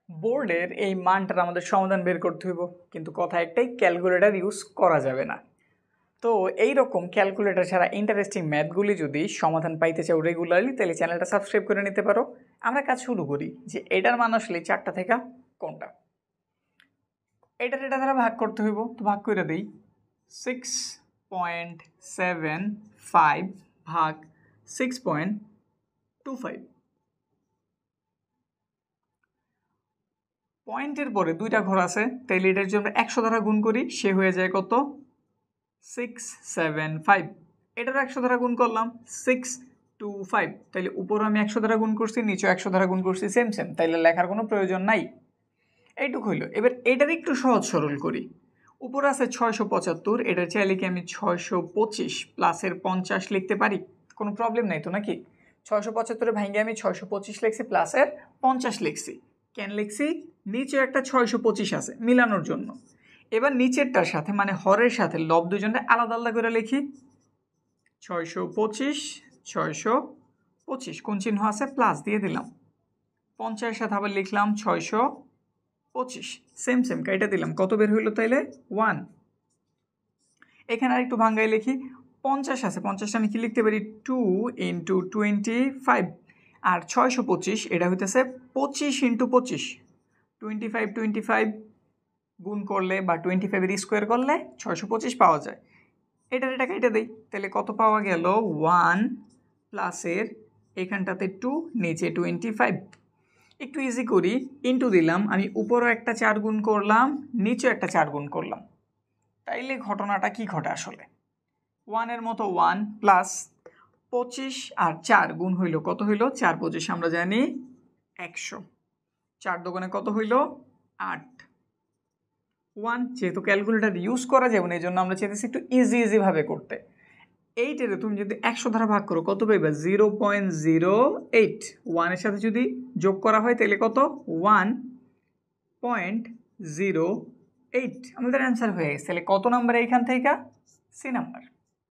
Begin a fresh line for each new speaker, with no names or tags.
বোর্ডের এই মানটার আমাদের সমাধান বের করতে হইব, কিন্তু কথা একটাই, ক্যালকুলেটর ইউজ করা যাবে না। তো এই রকম ক্যালকুলেটর ছাড়া ইন্টারেস্টিং ম্যাথগুলি যদি সমাধান পাইতে চাও রেগুলারলি, তাহলে চ্যানেলটা সাবস্ক্রাইব করে নিতে পারো। আমরা কাজ শুরু করি যে এটার মান আসলে 4টা থেকে কোনটা। এটা দ্বারা ভাগ করতে হইব, তো ভাগ করে দিই। 6.75 ভাগ 6.25। পয়েন্টের পরে 2টা ঘর আছে, তাইলে এটার জন্য 100 দ্বারা গুণ করি, সে হয়ে যায় কত? 675। এটার 100 দ্বারা গুণ করলাম 625। তাইলে উপরে আমি 100 দ্বারা গুণ করছি, নিচে 100 দ্বারা গুণ করছি, সেম সেম, তাইলে লেখার কোনো প্রয়োজন নাই। এইটুকু হইল। এবার এটার একটু সহজ সরল করি। উপরে আছে 675, এটার চাইলে কি আমি 625 প্লাসের 50 লিখতে পারি? কোনো প্রবলেম নাই তো নাকি? 675 ভাঙিয়ে আমি 625 লিখছি, প্লাসের 50 লিখছি। কেন লিখছি? নিচে একটা 625 আছে, মিলানোর জন্য। এবার নিচেরটার সাথে মানে হরের সাথে লব দুজনটা আলাদা আলাদা করে লিখি। 625 625, কোন চিহ্ন আছে? প্লাস দিয়ে দিলাম। 50 সাথে আবার লিখলাম 625, সেম সেম কাইটা দিলাম। কত বের হইলো তাইলে? 1। এখানে আর একটু ভাঙ্গাই লিখি। 50 আছে, 50টা আমি কি লিখতে পারি? 2 × 25। আর 625 এটা হইতেছে 25 × 25। 25 গুণ করলে বা 25-এর স্কোয়ার করলে 625 পাওয়া যায়। এটা কাইটা দেই, তাহলে কত পাওয়া গেল? 1 প্লাসের এখানটাতে 2, নিচে 25। একটু ইজি করি, ইন্টু দিলাম, আমি উপরও একটা 4 গুণ করলাম, নিচেও একটা 4 গুণ করলাম। তাইলে ঘটনাটা কি ঘটে আসলে? 1-এর মতো 1 প্লাস 25 আর 4 গুণ হইল, কত হইল? 4 25 আমরা জানি 100। 4 দোকানে কত হইল? 8। 1 যেহেতু ক্যালকুলেটর ইউজ করা যাবে না, এই জন্য আমরা চাইতেছি একটু ইজি ভাবে করতে। 8-এর তুমি যদি 100 দ্বারা ভাগ করো, কত পাইবা? 0.08। 1-এর সাথে যদি যোগ করা হয় তাহলে কত? 1.08। আমাদের অ্যান্সার হয়ে গেছে। তাহলে কত নাম্বার? এইখান থেকে সি নাম্বার।